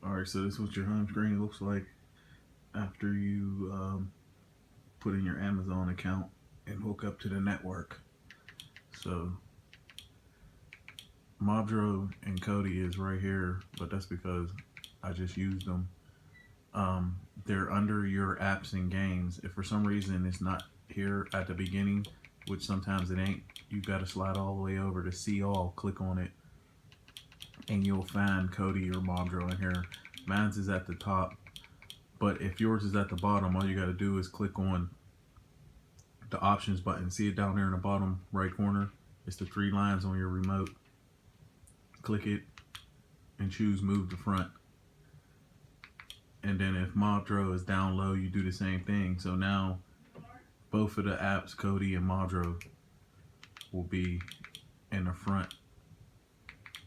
Alright, so this is what your home screen looks like after you put in your Amazon account and hook up to the network. So Mobdro and Kodi is right here, but that's because I just used them. They're under your apps and games. If for some reason it's not here at the beginning, which sometimes it ain't, you gotta slide all the way over to see all, click on it, and you'll find Kodi or Mobdro in here. Mine's is at the top, but if yours is at the bottom, all you gotta do is click on the options button. See it down there in the bottom right corner? It's the three lines on your remote. Click it and choose move to front. And then if Mobdro is down low, you do the same thing. So now both of the apps, Kodi and Mobdro, will be in the front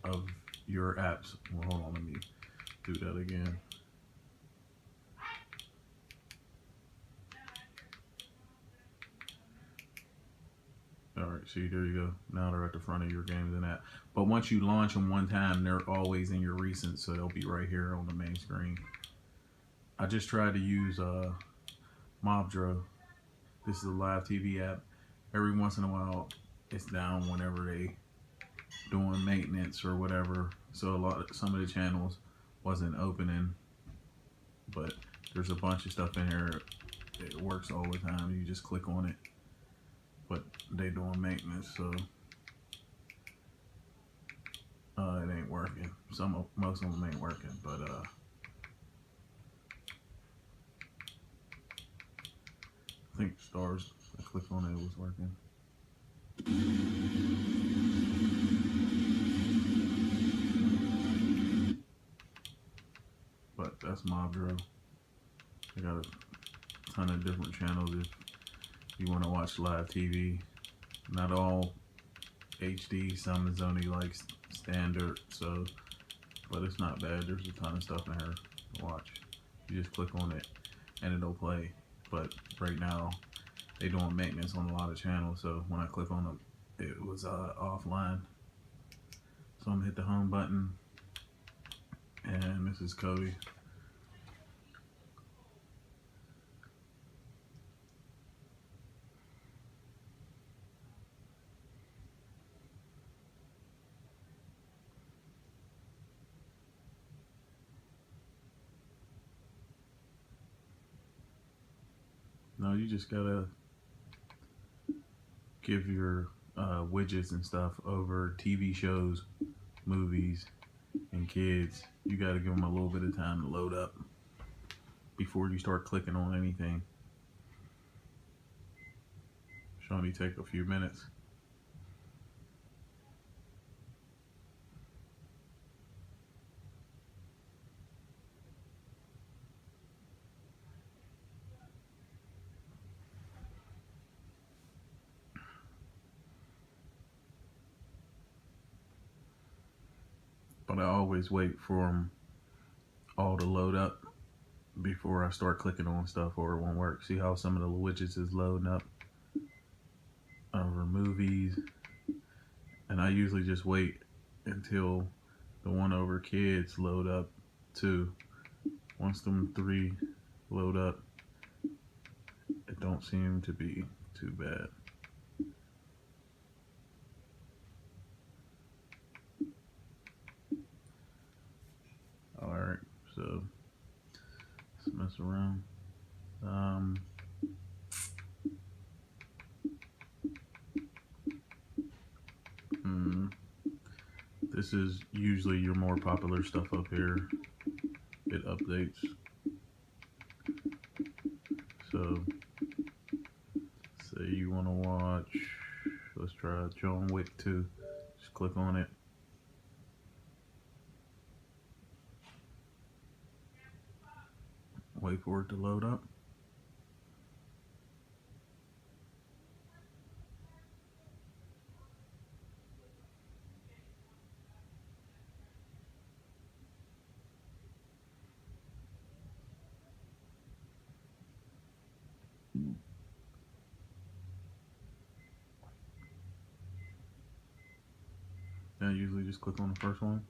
of your apps. Well, hold on, let me do that again. Alright, see, there you go. Now they're at the front of your games and that. But once you launch them one time, they're always in your recent, so they'll be right here on the main screen. I just tried to use Mobdro. This is a live TV app. Every once in a while, it's down whenever they doing maintenance or whatever. So some of the channels wasn't opening, but there's a bunch of stuff in here. It works all the time. You just click on it, but they doing maintenance, so it ain't working. Most of them ain't working, but I think stars. I clicked on it, it was working. But that's Mobdro. I got a ton of different channels if you want to watch live TV. Not all HD, some is only like standard, so, but it's not bad. There's a ton of stuff in here to watch. You just click on it and it'll play. But right now they doing maintenance on a lot of channels, so when I click on them, it was offline. So I'm gonna hit the home button, and this is Kodi. No, you just gotta give your widgets and stuff over TV shows, movies, and kids. You gotta give them a little bit of time to load up before you start clicking on anything. Should only take a few minutes. But I always wait for them all to load up before I start clicking on stuff, or it won't work. See how some of the widgets is loading up over movies, and I usually just wait until the one over kids load up too. Once them three load up, it don't seem to be too bad. Alright, so let's mess around. This is usually your more popular stuff up here. It updates. So say you want to watch, let's try John Wick 2. Just click on it. Wait for it to load up. I usually just click on the first one.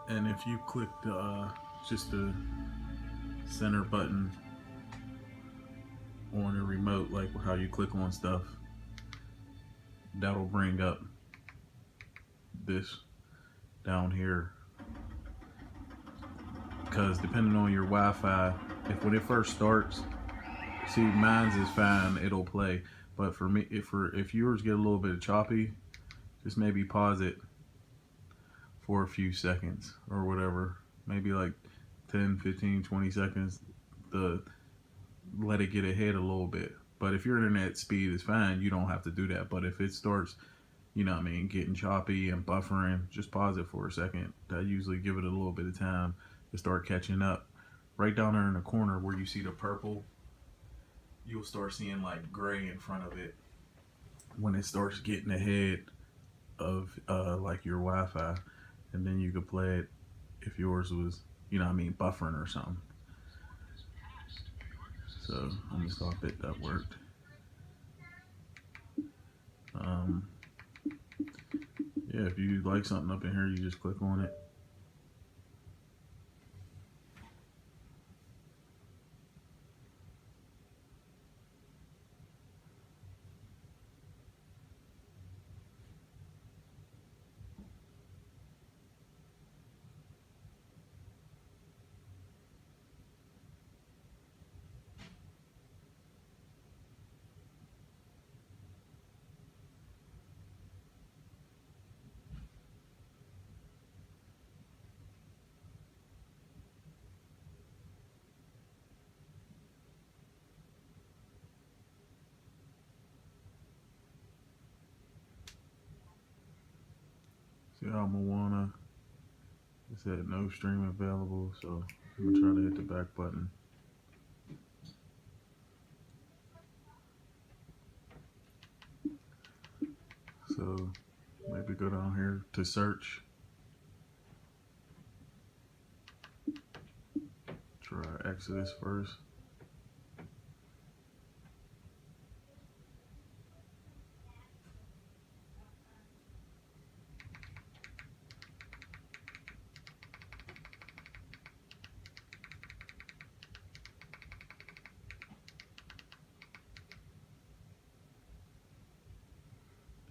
And if you click the just the center button on the remote, like how you click on stuff, that'll bring up this down here. Because depending on your Wi-Fi, if when it first starts, see mine's is fine, it'll play. But for me, if yours get a little bit choppy, just maybe pause it for a few seconds or whatever, maybe like 10, 15, 20 seconds to let it get ahead a little bit. But if your internet speed is fine, you don't have to do that. But if it starts, you know what I mean, getting choppy and buffering, just pause it for a second. I usually give it a little bit of time to start catching up. Right down there in the corner where you see the purple, you'll start seeing like gray in front of it when it starts getting ahead of like your Wi-Fi, and then you could play it if yours was, you know what I mean, buffering or something. So let me stop it. That worked. Um, yeah, if you like something up in here, you just click on it. See how Moana, it said no stream available, so I'm gonna try to hit the back button. So maybe go down here to search. Try Exodus first.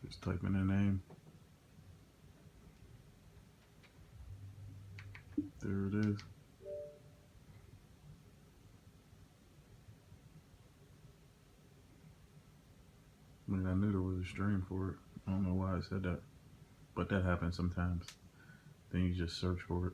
Just type in the name. There it is. I mean, I knew there was a stream for it. I don't know why it said that, but that happens sometimes. Then you just search for it.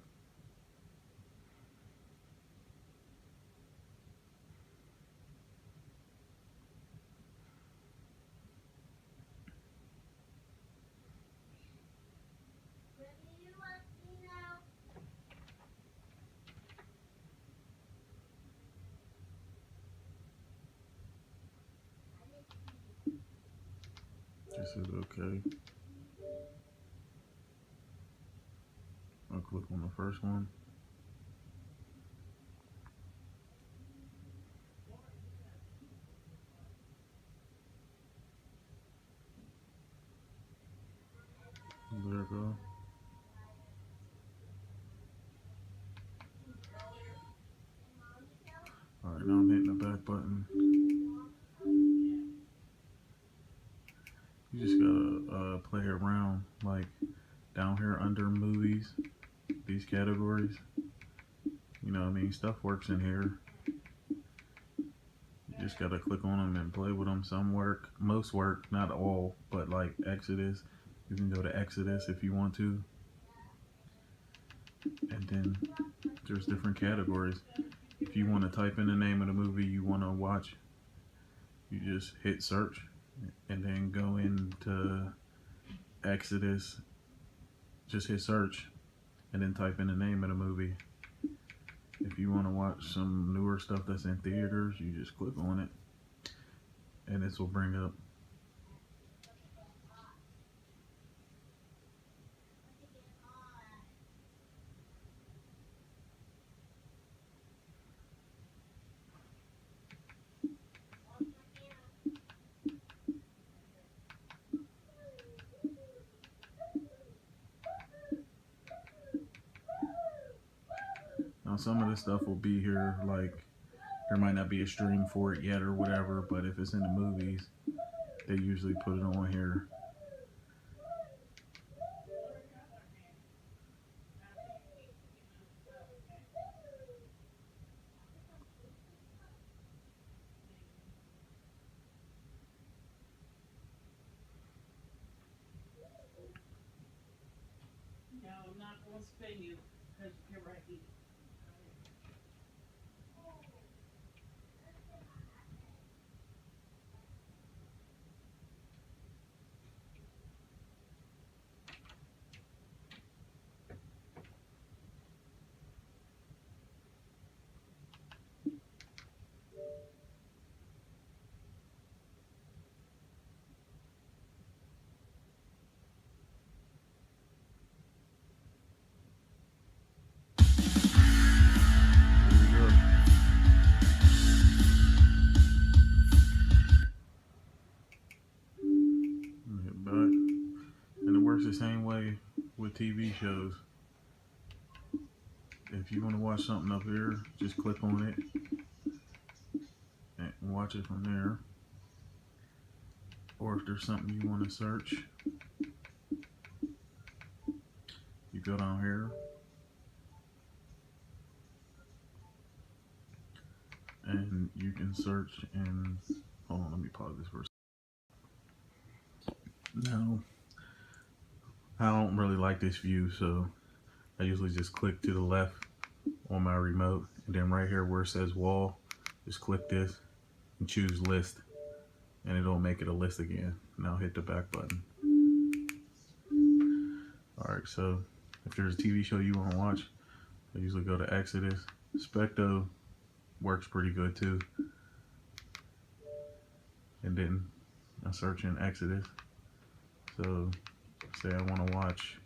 Just hit OK. I'll click on the first one. There it go. Alright, now I'm hitting the back button. You just gotta play around, like down here under movies, these categories. You know what I mean? Stuff works in here. You just gotta click on them and play with them. Some work, most work, not all, but like Exodus. You can go to Exodus if you want to. And then there's different categories. If you want to type in the name of the movie you want to watch, you just hit search and then go into Exodus. Just hit search and then type in the name of the movie. If you want to watch some newer stuff that's in theaters, you just click on it and this will bring up. some of this stuff will be here, like there might not be a stream for it yet or whatever, but if it's in the movies, they usually put it on here. There you go. Let me hit back. And it works the same way with TV shows. If you want to watch something up here, just click on it and watch it from there. Or if there's something you want to search, you go down here and you can search and hold on, let me pause this for a second. Now, I don't really like this view, so I usually just click to the left on my remote, and then right here where it says wall, just click this and choose list, and it'll make it a list again. Now hit the back button. Alright, so if there's a TV show you want to watch, I usually go to Exodus. Specto works pretty good too. And then I search in Exodus. So say I want to watch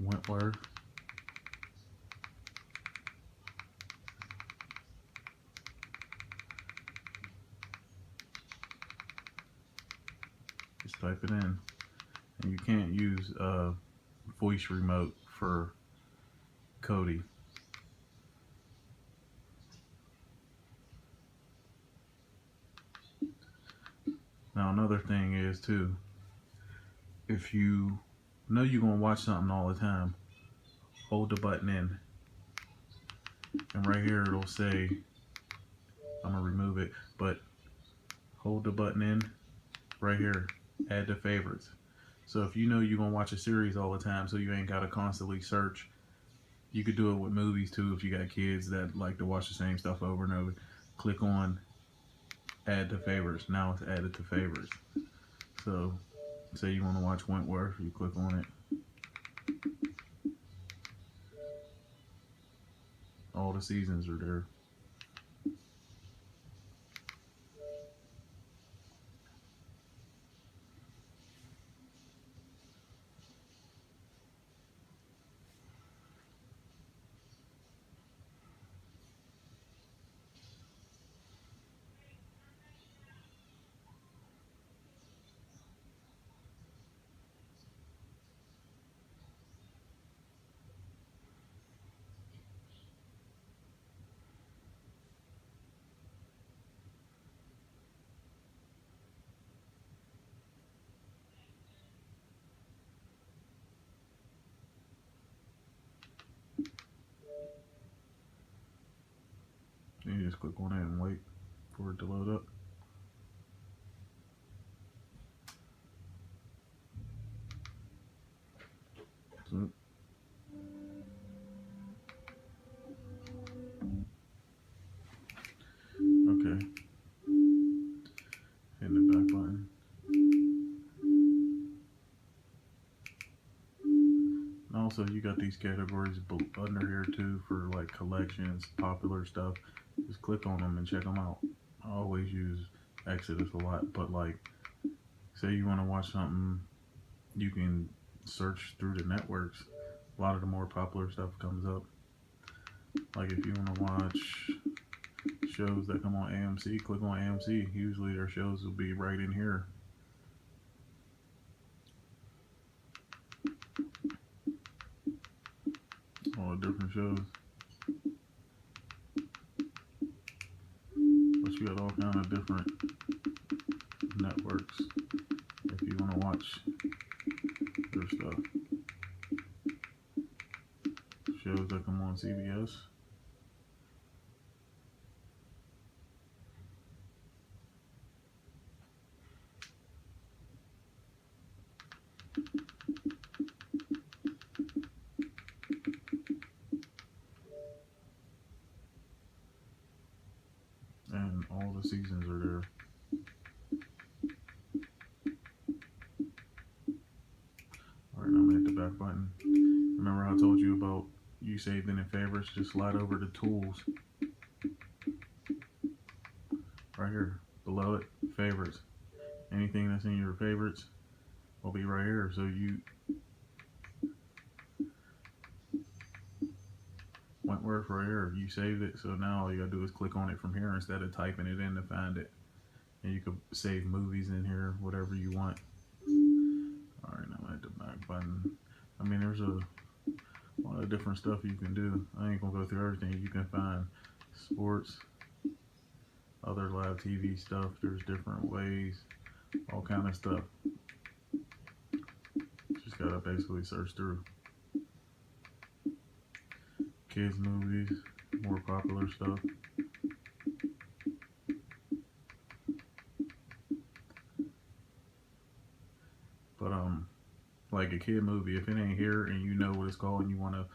Wentworth. Just type it in. And you can't use voice remote for Kodi. Now another thing is too, if you know you're gonna watch something all the time, hold the button in, and right here it'll say, I'm gonna remove it, but hold the button in right here, add to favorites. So if you know you're gonna watch a series all the time, so you ain't gotta constantly search. You could do it with movies too if you got kids that like to watch the same stuff over and over. Click on add to favorites. Now it's added to favorites. So say you want to watch Wentworth, you click on it. All the seasons are there. You just click on it and wait for it to load up. So, okay. Hitting the back button. And also, you got these categories under here too for like collections, popular stuff. Just click on them and check them out. I always use Exodus a lot, but like, say you want to watch something, you can search through the networks. A lot of the more popular stuff comes up. Like if you want to watch shows that come on AMC, click on AMC. Usually their shows will be right in here. All the different shows. you got all kind of different networks if you want to watch their stuff. Shows that come on CBS. And all the seasons are there. Alright, now I'm gonna hit the back button. Remember how I told you about you saving in favorites? Just slide over to tools. Right here, below it, favorites. Anything that's in your favorites will be right here. So you Wentworth right here, you saved it, so now all you gotta do is click on it from here instead of typing it in to find it. And you could save movies in here, whatever you want. Alright, now I'm at the back button. I mean, there's a lot of different stuff you can do. I ain't gonna go through everything. You can find sports, other live TV stuff. There's different ways, all kind of stuff. Just gotta basically search through. Kids movies, more popular stuff. But like a kid movie, if it ain't here and you know what it's called and you want to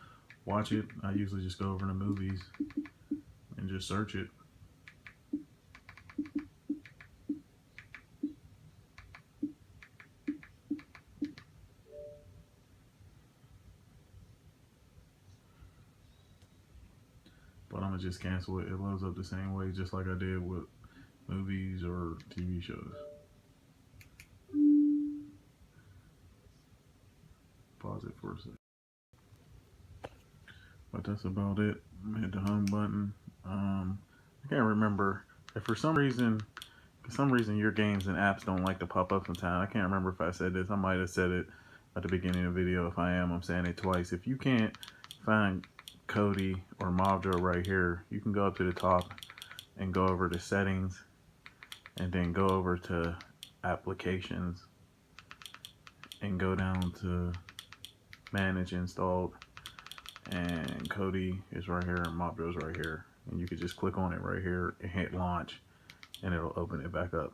watch it, I usually just go over to movies and just search it. But I'm gonna just cancel it. It loads up the same way, just like I did with movies or TV shows. Pause it for a second. But that's about it. Hit the home button. I can't remember if for some reason your games and apps don't like to pop up sometimes. I can't remember if I said this. I might have said it at the beginning of the video. If I am, I'm saying it twice. If you can't find Kodi or Mobdro right here, you can go up to the top and go over to settings and then go over to applications and go down to manage installed, and Kodi is right here and Mobdro is right here, and you can just click on it right here and hit launch and it'll open it back up.